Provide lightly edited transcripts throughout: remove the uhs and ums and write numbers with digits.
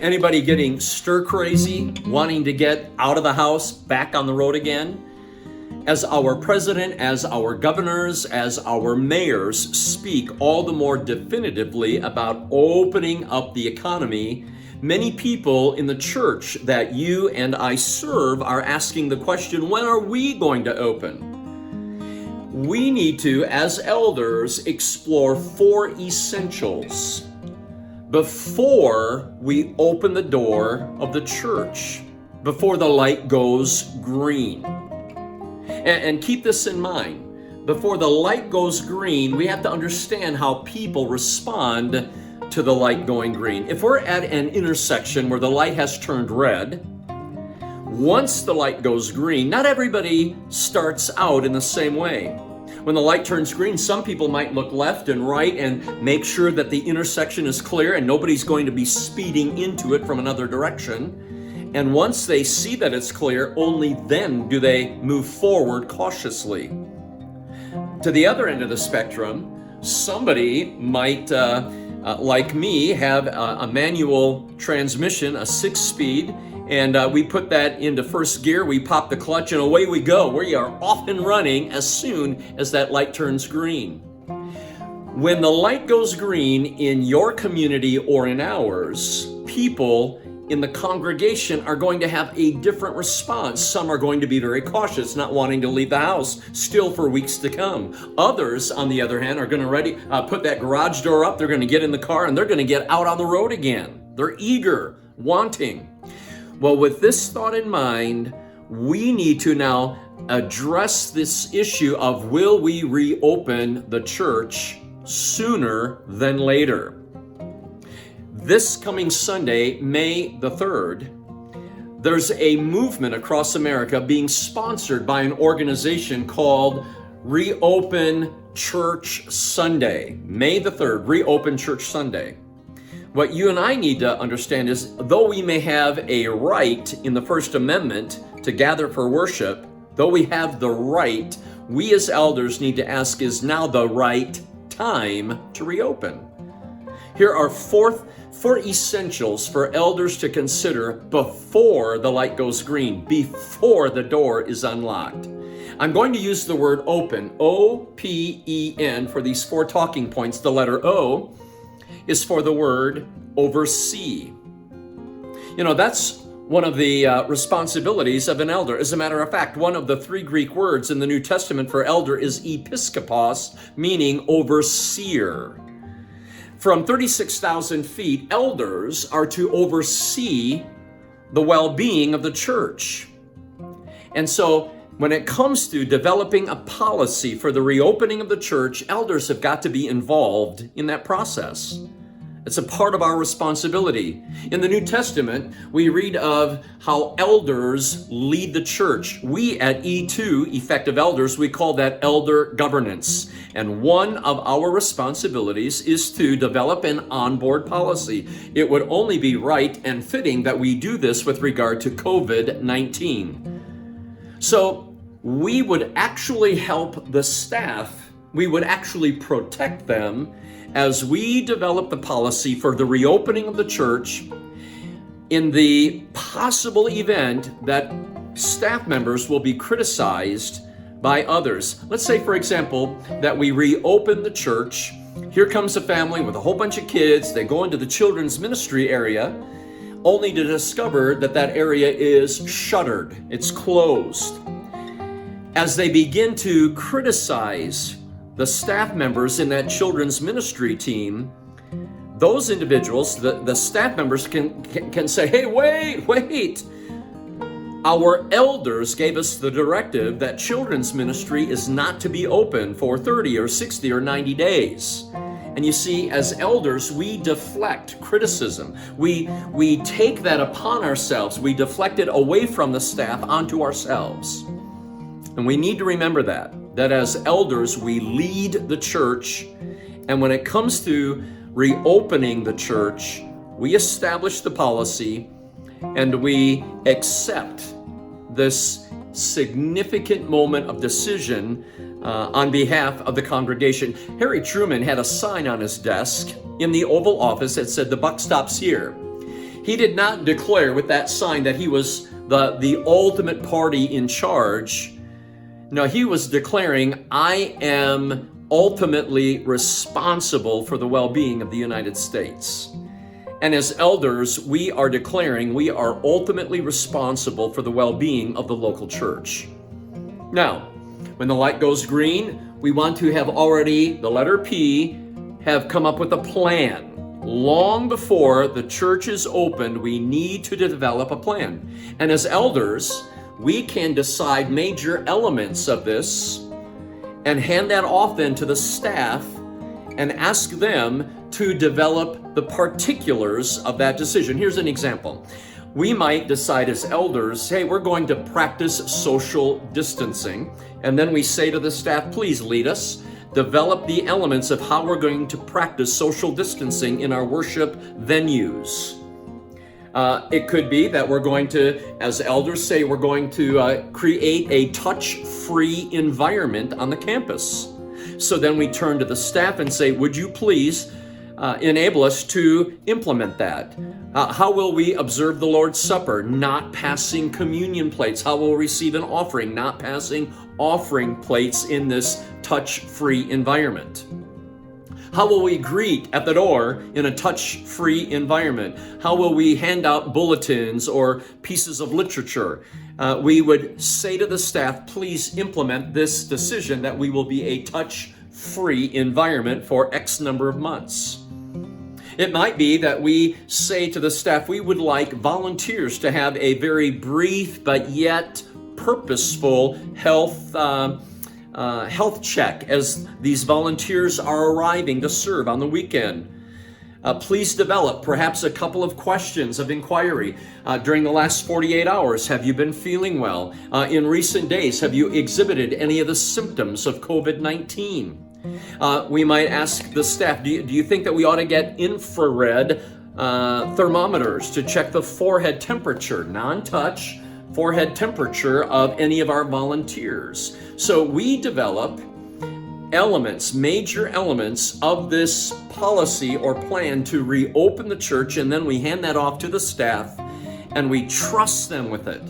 Anybody getting stir crazy, wanting to get out of the house, back on the road again? As our president, as our governors, as our mayors speak all the more definitively about opening up the economy, many people in the church that you and I serve are asking the question, when are we going to open? We need to, as elders, explore 4 essentials before we open the door of the church, before the light goes green. And keep this in mind. Before the light goes green, we have to understand how people respond to the light going green. If we're at an intersection where the light has turned red, once the light goes green, not everybody starts out in the same way. When the light turns green, some people might look left and right and make sure that the intersection is clear and nobody's going to be speeding into it from another direction. And once they see that it's clear, only then do they move forward cautiously. To the other end of the spectrum, somebody might, like me, have a manual transmission, a 6-speed, and we put that into first gear, we pop the clutch, and away we go. We are off and running as soon as that light turns green. When the light goes green in your community or in ours, people in the congregation are going to have a different response. Some are going to be very cautious, not wanting to leave the house still for weeks to come. Others, on the other hand, are going to put that garage door up, they're going to get in the car, and they're going to get out on the road again. They're eager, wanting. Well, with this thought in mind, we need to now address this issue of, will we reopen the church sooner than later? This coming Sunday, May the 3rd, there's a movement across America being sponsored by an organization called Reopen Church Sunday. May the 3rd, Reopen Church Sunday. What you and I need to understand is, though we may have a right in the First Amendment to gather for worship, though we have the right, we as elders need to ask, is now the right time to reopen? Here are four essentials for elders to consider before the light goes green, before the door is unlocked. I'm going to use the word open, O.P.E.N, for these 4 talking points. The letter O is for the word oversee. You know, that's one of the responsibilities of an elder. As a matter of fact, one of the 3 Greek words in the New Testament for elder is episkopos, meaning overseer. From 36,000 feet, elders are to oversee the well-being of the church. And so when it comes to developing a policy for the reopening of the church, elders have got to be involved in that process. It's a part of our responsibility. In the New Testament, we read of how elders lead the church. We at E2, Effective Elders, we call that elder governance. And one of our responsibilities is to develop an onboard policy. It would only be right and fitting that we do this with regard to COVID-19. So we would actually help the staff, we would actually protect them as we develop the policy for the reopening of the church in the possible event that staff members will be criticized by others. Let's say, for example, that we reopen the church. Here comes a family with a whole bunch of kids. They go into the children's ministry area, only to discover that that area is shuttered. It's closed. As they begin to criticize the staff members in that children's ministry team, those individuals, the staff members can say, hey, wait. Our elders gave us the directive that children's ministry is not to be open for 30 or 60 or 90 days. And you see, as elders, we deflect criticism. We take that upon ourselves. We deflect it away from the staff onto ourselves. And we need to remember that as elders, we lead the church. And when it comes to reopening the church, we establish the policy and we accept this significant moment of decision on behalf of the congregation. Harry Truman had a sign on his desk in the Oval Office that said, "The buck stops here." He did not declare with that sign that he was the ultimate party in charge. No, he was declaring, I am ultimately responsible for the well-being of the United States. And as elders, we are declaring we are ultimately responsible for the well-being of the local church. Now, when the light goes green, we want to have already, the letter P, have come up with a plan. Long before the church is opened, we need to develop a plan. And as elders, we can decide major elements of this and hand that off then to the staff and ask them to develop the particulars of that decision. Here's an example. We might decide as elders, hey, we're going to practice social distancing. And then we say to the staff, please lead us. Develop the elements of how we're going to practice social distancing in our worship venues. It could be that we're going to, as elders say, we're going to create a touch-free environment on the campus. So then we turn to the staff and say, would you please enable us to implement that? How will we observe the Lord's Supper? Not passing communion plates. How will we receive an offering? Not passing offering plates in this touch-free environment. How will we greet at the door in a touch-free environment? How will we hand out bulletins or pieces of literature? We would say to the staff, please implement this decision that we will be a touch-free environment for X number of months. It might be that we say to the staff, we would like volunteers to have a very brief but yet purposeful health check as these volunteers are arriving to serve on the weekend. Please develop perhaps a couple of questions of inquiry. During the last 48 hours, have you been feeling well? In recent days, have you exhibited any of the symptoms of COVID-19? We might ask the staff, do you think that we ought to get infrared thermometers to check the forehead temperature, non-touch, forehead temperature of any of our volunteers? So we develop elements, major elements of this policy or plan to reopen the church, and then we hand that off to the staff and we trust them with it.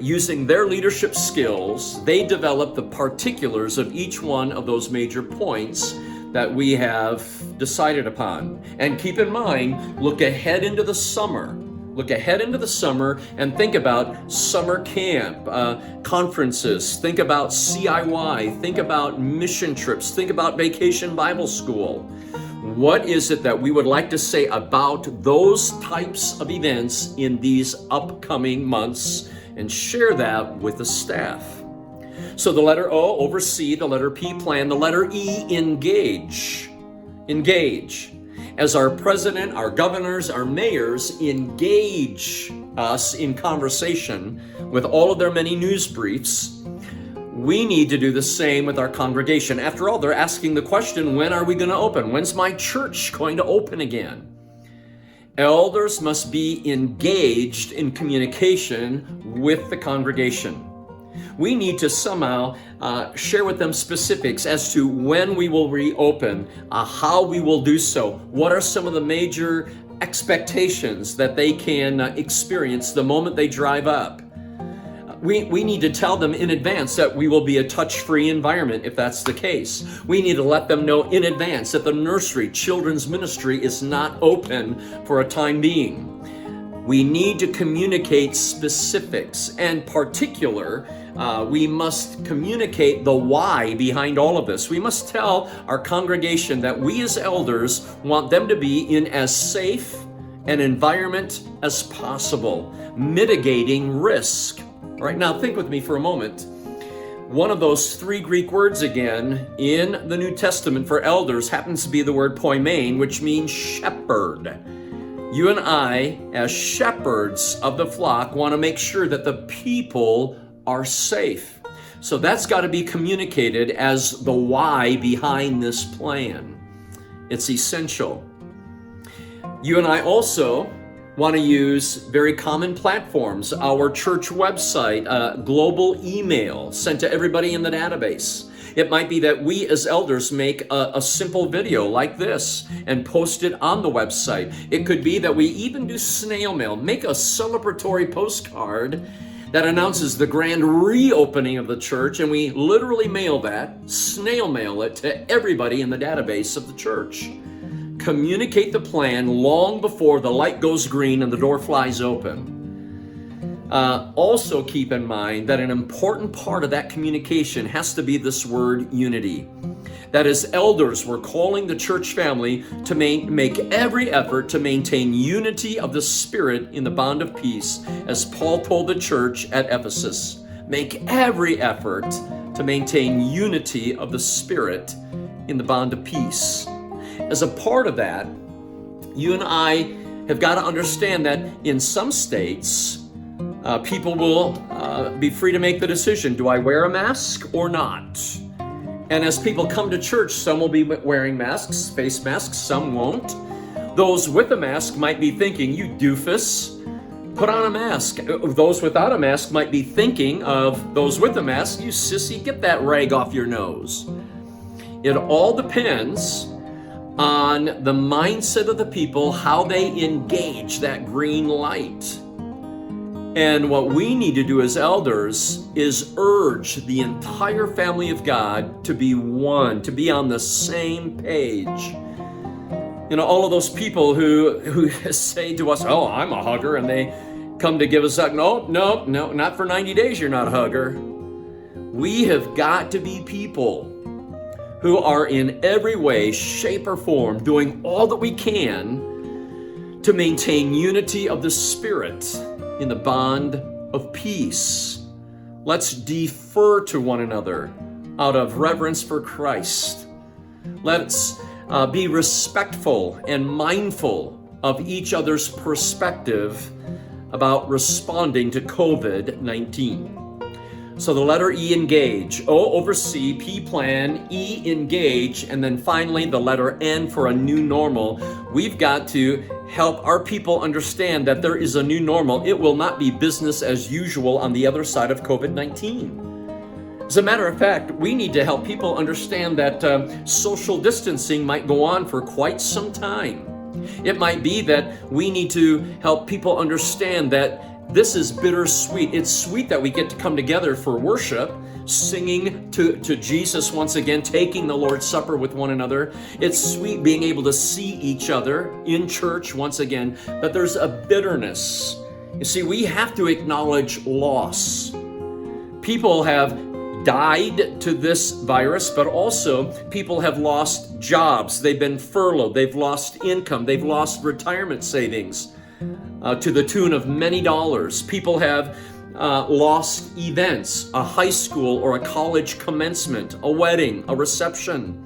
Using their leadership skills, they develop the particulars of each one of those major points that we have decided upon. And keep in mind, look ahead into the summer. Look ahead into the summer and think about summer camp, conferences, think about CIY, think about mission trips, think about vacation Bible school. What is it that we would like to say about those types of events in these upcoming months, and share that with the staff? So the letter O, oversee, the letter P, plan, the letter E, engage. Engage. As our president, our governors, our mayors engage us in conversation with all of their many news briefs, we need to do the same with our congregation. After all, they're asking the question, when are we going to open? When's my church going to open again? Elders must be engaged in communication with the congregation. We need to somehow share with them specifics as to when we will reopen, how we will do so, what are some of the major expectations that they can experience the moment they drive up. We need to tell them in advance that we will be a touch-free environment if that's the case. We need to let them know in advance that the nursery, children's ministry is not open for a time being. We need to communicate specifics and particular. We must communicate the why behind all of this. We must tell our congregation that we as elders want them to be in as safe an environment as possible, mitigating risk. Right now, think with me for a moment. One of those three Greek words again in the New Testament for elders happens to be the word poimen, which means shepherd. You and I, as shepherds of the flock, want to make sure that the people are safe. So that's got to be communicated as the why behind this plan. It's essential. You and I also want to use very common platforms, our church website, global email sent to everybody in the database. It might be that we as elders make a simple video like this and post it on the website. It could be that we even do snail mail, make a celebratory postcard that announces the grand reopening of the church, and we literally mail that, snail mail it to everybody in the database of the church. Communicate the plan long before the light goes green and the door flies open. Also keep in mind that an important part of that communication has to be this word unity. That as elders, we're calling the church family to make every effort to maintain unity of the Spirit in the bond of peace, as Paul told the church at Ephesus. Make every effort to maintain unity of the Spirit in the bond of peace. As a part of that, you and I have got to understand that in some states, people will be free to make the decision, do I wear a mask or not? And as people come to church, some will be wearing masks, face masks, some won't. Those with a mask might be thinking, you doofus, put on a mask. Those without a mask might be thinking of those with a mask, you sissy, get that rag off your nose. It all depends on the mindset of the people, how they engage that green light. And what we need to do as elders is urge the entire family of God to be one, to be on the same page. You know, all of those people who say to us, oh, I'm a hugger, and they come to give us a, no, not for 90 days, you're not a hugger. We have got to be people who are in every way, shape, or form doing all that we can to maintain unity of the Spirit in the bond of peace. Let's defer to one another out of reverence for Christ. Let's be respectful and mindful of each other's perspective about responding to COVID-19. So the letter E, engage. O, oversee. P, plan. E, engage. And then finally, the letter N for a new normal. We've got to help our people understand that there is a new normal. It will not be business as usual on the other side of COVID-19. As a matter of fact, we need to help people understand that social distancing might go on for quite some time. It might be that we need to help people understand that this is bittersweet. It's sweet that we get to come together for worship, singing to Jesus once again, taking the Lord's Supper with one another. It's sweet being able to see each other in church once again, but there's a bitterness. You see, we have to acknowledge loss. People have died to this virus, but also people have lost jobs. They've been furloughed. They've lost income. They've lost retirement savings to the tune of many dollars. People have lost events, a high school or a college commencement, a wedding, a reception.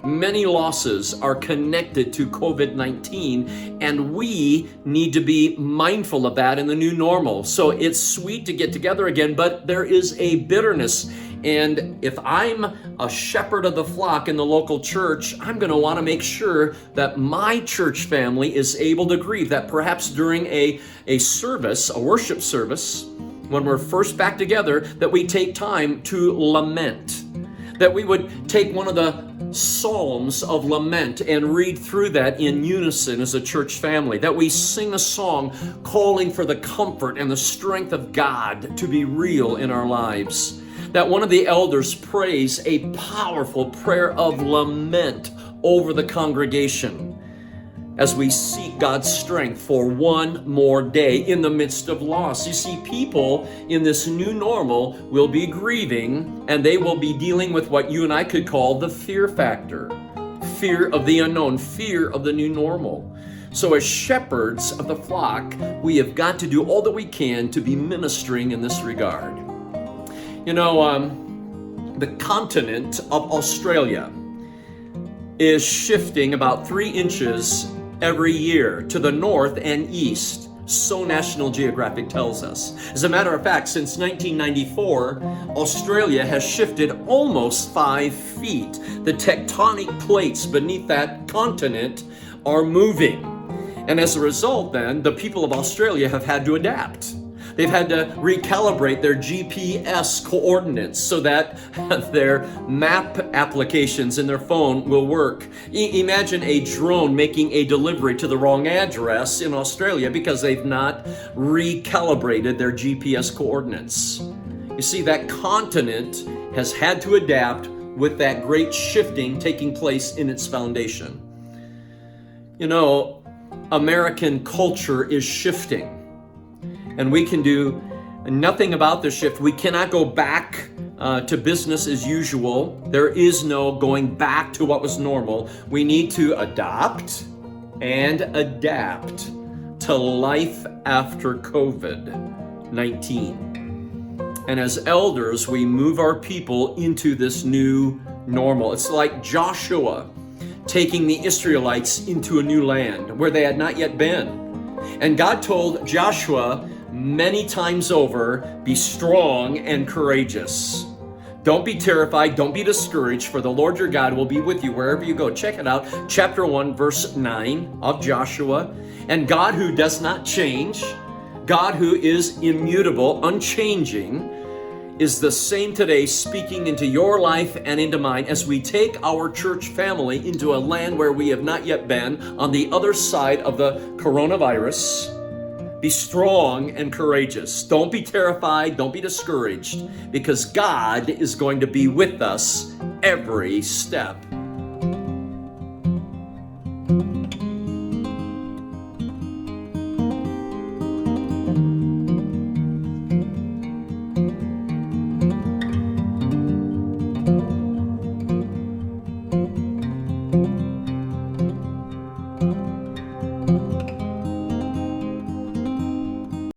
Many losses are connected to COVID-19, and we need to be mindful of that in the new normal. So it's sweet to get together again, but there is a bitterness. And if I'm a shepherd of the flock in the local church, I'm going to want to make sure that my church family is able to grieve, that perhaps during a service, a worship service, when we're first back together, that we take time to lament, that we would take one of the Psalms of lament and read through that in unison as a church family, that we sing a song calling for the comfort and the strength of God to be real in our lives, that one of the elders prays a powerful prayer of lament over the congregation as we seek God's strength for one more day in the midst of loss. You see, people in this new normal will be grieving, and they will be dealing with what you and I could call the fear factor. Fear of the unknown, fear of the new normal. So as shepherds of the flock, we have got to do all that we can to be ministering in this regard. You know, the continent of Australia is shifting about 3 inches every year to the north and east, so National Geographic tells us. As a matter of fact, since 1994, Australia has shifted almost 5 feet. The tectonic plates beneath that continent are moving. And as a result, then, the people of Australia have had to adapt. They've had to recalibrate their GPS coordinates so that their map applications in their phone will work. Imagine a drone making a delivery to the wrong address in Australia because they've not recalibrated their GPS coordinates. You see, that continent has had to adapt with that great shifting taking place in its foundation. You know, American culture is shifting. And we can do nothing about the shift. We cannot go back to business as usual. There is no going back to what was normal. We need to adopt and adapt to life after COVID-19. And as elders, we move our people into this new normal. It's like Joshua taking the Israelites into a new land where they had not yet been. And God told Joshua many times over, be strong and courageous. Don't be terrified, don't be discouraged, for the Lord your God will be with you wherever you go. Check it out, chapter 1, verse 9 of Joshua. And God who does not change, God who is immutable, unchanging, is the same today, speaking into your life and into mine as we take our church family into a land where we have not yet been, on the other side of the coronavirus. Be strong and courageous. Don't be terrified. Don't be discouraged, because God is going to be with us every step